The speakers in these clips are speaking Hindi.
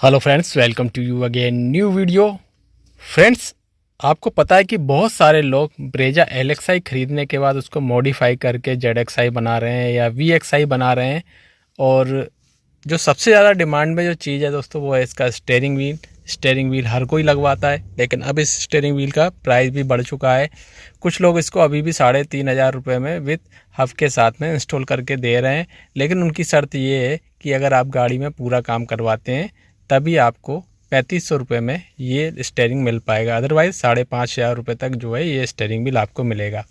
Hello friends, welcome to you again new video. Friends, आपको पता है कि बहुत सारे लोग ब्रेजा LXi ख़रीदने के बाद उसको मॉडिफाई करके ZXi बना रहे हैं या VXi बना रहे हैं। और जो सबसे ज़्यादा डिमांड में जो चीज़ है दोस्तों, वो है इसका स्टीयरिंग व्हील। स्टीयरिंग व्हील हर कोई लगवाता है, लेकिन अब इस स्टीयरिंग व्हील का प्राइस भी बढ़ चुका है। कुछ लोग इसको अभी भी 3,500 रुपये में विथ हब के साथ में इंस्टॉल करके दे रहे हैं। लेकिन उनकी शर्त ये है कि अगर आप गाड़ी में पूरा काम करवाते हैं तभी आपको 3,500 रुपये में ये स्टीयरिंग मिल पाएगा। अदरवाइज़ 5,500 रुपये तक जो है ये स्टीयरिंग बिल आपको मिलेगा।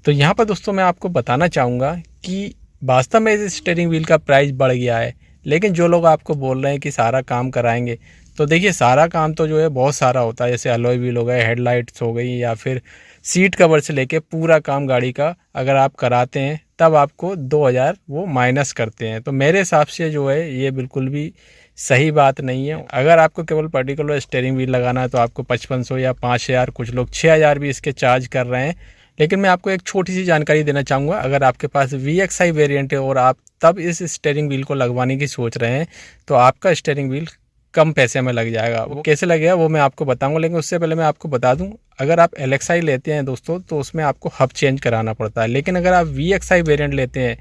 तो यहाँ पर दोस्तों मैं आपको बताना चाहूँगा कि वास्तव में इस स्टीयरिंग व्हील का प्राइस बढ़ गया है। लेकिन जो लोग आपको बोल रहे हैं कि सारा काम कराएंगे, तो देखिए सारा काम तो जो है बहुत सारा होता है। जैसे अलॉय व्हील हो गए, हेडलाइट्स हो गई, या फिर सीट कवर से लेके पूरा काम गाड़ी का अगर आप कराते हैं तब आपको 2,000 वो माइनस करते हैं। तो मेरे हिसाब से जो है ये बिल्कुल भी सही बात नहीं है। अगर आपको केवल पर्टिकुलर स्टीयरिंग व्हील लगाना है तो आपको 5,500 या 5,000, कुछ लोग 6,000 भी इसके चार्ज कर रहे हैं। लेकिन मैं आपको एक छोटी सी जानकारी देना चाहूँगा। अगर आपके पास VXi वेरिएंट है और आप तब इस स्टीयरिंग व्हील को लगवाने की सोच रहे हैं, तो आपका स्टीयरिंग व्हील कम पैसे में लग जाएगा। वो कैसे लगेगा वो मैं आपको बताऊंगा। लेकिन उससे पहले मैं आपको बता दूं, अगर आप LXi लेते हैं दोस्तों तो उसमें आपको हब चेंज कराना पड़ता है। लेकिन अगर आप VXi वेरिएंट लेते हैं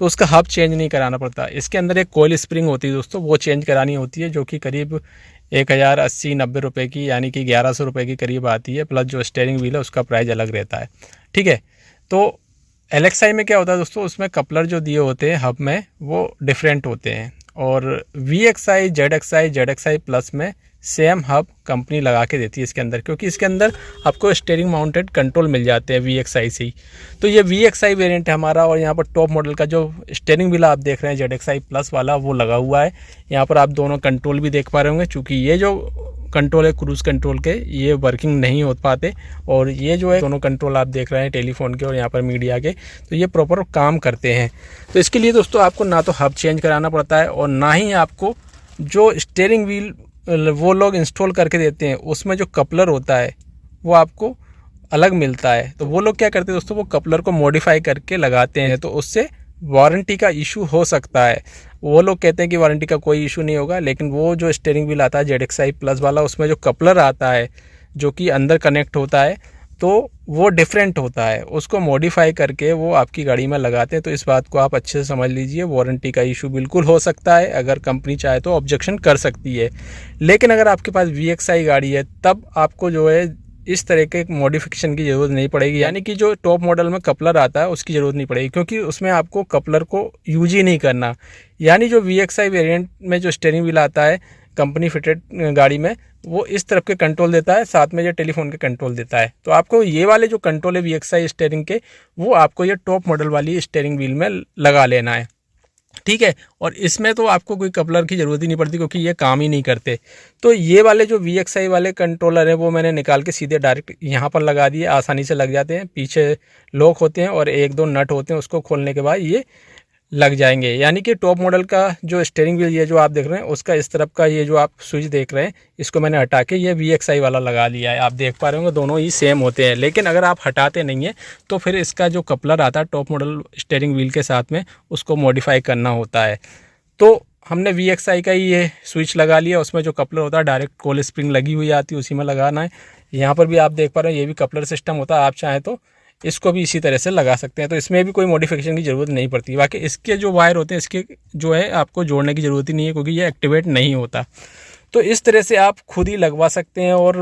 तो उसका हब चेंज नहीं कराना पड़ता। इसके अंदर एक कोयल स्प्रिंग होती है दोस्तों, वो चेंज करानी होती है, जो कि करीब 1,080-90 रुपये की, यानी कि 1,100 रुपये के करीब आती है। प्लस जो स्टीयरिंग व्हील है उसका प्राइस अलग रहता है। ठीक है, तो LXi में क्या होता है दोस्तों, उसमें कपलर जो दिए होते हैं हब में वो डिफरेंट होते हैं। और VXi, ZXi प्लस में सेम हब कंपनी लगा के देती है इसके अंदर, क्योंकि इसके अंदर आपको स्टीयरिंग माउंटेड कंट्रोल मिल जाते हैं VXi से ही। तो ये VXi वेरिएंट है हमारा। और यहाँ पर टॉप मॉडल का जो स्टीयरिंग व्हील आप देख रहे हैं ZXi प्लस वाला, वो लगा हुआ है। यहाँ पर आप दोनों कंट्रोल भी देख पा रहे होंगे, चूँकि ये जो कंट्रोल है क्रूज़ कंट्रोल के, ये वर्किंग नहीं हो पाते। और ये जो है दोनों कंट्रोल आप देख रहे हैं टेलीफोन के और यहाँ पर मीडिया के, तो ये प्रॉपर काम करते हैं। तो इसके लिए दोस्तों आपको ना तो हब चेंज कराना पड़ता है, और ना ही आपको जो स्टीयरिंग व्हील वो लोग इंस्टॉल करके देते हैं उसमें जो कपलर होता है वो आपको अलग मिलता है। तो वो लोग क्या करते हैं दोस्तों, वो कपलर को मॉडिफाई करके लगाते हैं, तो उससे वारंटी का इशू हो सकता है। वो लोग कहते हैं कि वारंटी का कोई इशू नहीं होगा, लेकिन वो जो स्टीयरिंग व्हील आता है ZXi प्लस वाला, उसमें जो कपलर आता है जो कि अंदर कनेक्ट होता है, तो वो डिफरेंट होता है। उसको मॉडिफाई करके वो आपकी गाड़ी में लगाते हैं। तो इस बात को आप अच्छे से समझ लीजिए, वारंटी का इशू बिल्कुल हो सकता है। अगर कंपनी चाहे तो ऑब्जेक्शन कर सकती है। लेकिन अगर आपके पास VXi गाड़ी है तब आपको जो है इस तरह के मॉडिफिकेशन की ज़रूरत नहीं पड़ेगी, यानी कि जो टॉप मॉडल में कपलर आता है उसकी ज़रूरत नहीं पड़ेगी, क्योंकि उसमें आपको कपलर को यूज ही नहीं करना। यानी जो VXi वेरिएंट में जो स्टीयरिंग व्हील आता है कंपनी फिटेड गाड़ी में, वो इस तरफ के कंट्रोल देता है, साथ में जो टेलीफोन के कंट्रोल देता है। तो आपको ये वाले जो कंट्रोल है VXi स्टीयरिंग के, वो आपको ये टॉप मॉडल वाली स्टीयरिंग व्हील में लगा लेना है। ठीक है, और इसमें तो आपको कोई कपलर की ज़रूरत ही नहीं पड़ती, क्योंकि ये काम ही नहीं करते। तो ये वाले जो VXi वाले कंट्रोलर हैं वो मैंने निकाल के सीधे डायरेक्ट यहाँ पर लगा दिए, आसानी से लग जाते हैं। पीछे लॉक होते हैं और 1-2 नट होते हैं, उसको खोलने के बाद ये लग जाएंगे। यानी कि टॉप मॉडल का जो स्टीयरिंग व्हील ये जो आप देख रहे हैं, उसका इस तरफ का ये जो आप स्विच देख रहे हैं, इसको मैंने हटा के ये VXi वाला लगा लिया है। आप देख पा रहे होंगे दोनों ही सेम होते हैं। लेकिन अगर आप हटाते नहीं हैं तो फिर इसका जो कपलर आता है टॉप मॉडल स्टीयरिंग व्हील के साथ में, उसको मॉडिफाई करना होता है। तो हमने VXi का ही ये स्विच लगा लिया, उसमें जो कपलर होता है डायरेक्ट कोयल स्प्रिंग लगी हुई आती है, उसी में लगाना है। यहाँ पर भी आप देख पा रहे हैं ये भी कपलर सिस्टम होता है। आप चाहें तो इसको भी इसी तरह से लगा सकते हैं, तो इसमें भी कोई मॉडिफिकेशन की ज़रूरत नहीं पड़ती। बाकी इसके जो वायर होते हैं इसके जो है आपको जोड़ने की ज़रूरत ही नहीं है, क्योंकि ये एक्टिवेट नहीं होता। तो इस तरह से आप खुद ही लगवा सकते हैं। और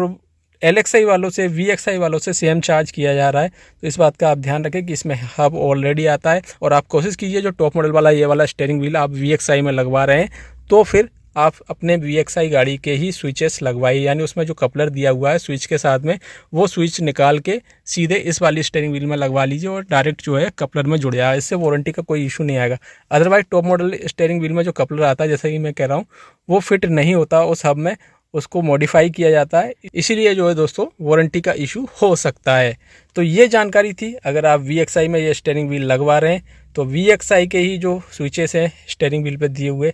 LXi वालों से VXi वालों से सेम चार्ज किया जा रहा है। तो इस बात का आप ध्यान रखें कि इसमें हब ऑलरेडी आता है। और आप कोशिश कीजिए जो टॉप मॉडल वाला ये वाला स्टीयरिंग व्हील आप VXi में लगवा रहे हैं, तो फिर आप अपने VXi गाड़ी के ही स्विचेस लगवाइए। यानी उसमें जो कपलर दिया हुआ है स्विच के साथ में, वो स्विच निकाल के सीधे इस वाली स्टीयरिंग व्हील में लगवा लीजिए और डायरेक्ट जो है कपलर में जुड़ जाए। इससे वारंटी का कोई इशू नहीं आएगा। Otherwise top model steering wheel में जो कपलर आता है, जैसे कि मैं कह रहा हूँ, वो फिट नहीं होता उस हब में, उसको मॉडिफाई किया जाता है। इसीलिए जो है दोस्तों वारंटी का इशू हो सकता है। तो ये जानकारी थी। अगर आप VXi में ये स्टीयरिंग व्हील लगवा रहे हैं तो VXi के ही जो स्विचेस हैं स्टीयरिंग व्हील पे दिए हुए,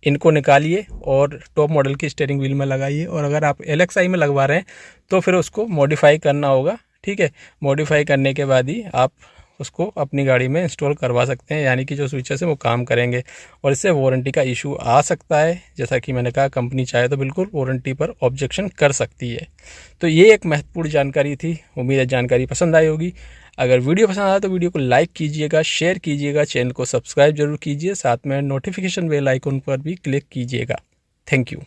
इनको निकालिए और टॉप मॉडल की स्टीयरिंग व्हील में लगाइए। और अगर आप LXi में लगवा रहे हैं तो फिर उसको मॉडिफाई करना होगा। ठीक है, मॉडिफाई करने के बाद ही आप उसको अपनी गाड़ी में इंस्टॉल करवा सकते हैं, यानी कि जो स्विचेस हैं वो काम करेंगे। और इससे वारंटी का इशू आ सकता है, जैसा कि मैंने कहा कंपनी चाहे तो बिल्कुल वारंटी पर ऑब्जेक्शन कर सकती है। तो ये एक महत्वपूर्ण जानकारी थी। उम्मीद है जानकारी पसंद आई होगी। अगर वीडियो पसंद आया तो वीडियो को लाइक कीजिएगा, शेयर कीजिएगा, चैनल को सब्सक्राइब जरूर कीजिए, साथ में नोटिफिकेशन बेल आइकन पर भी क्लिक कीजिएगा। Thank you.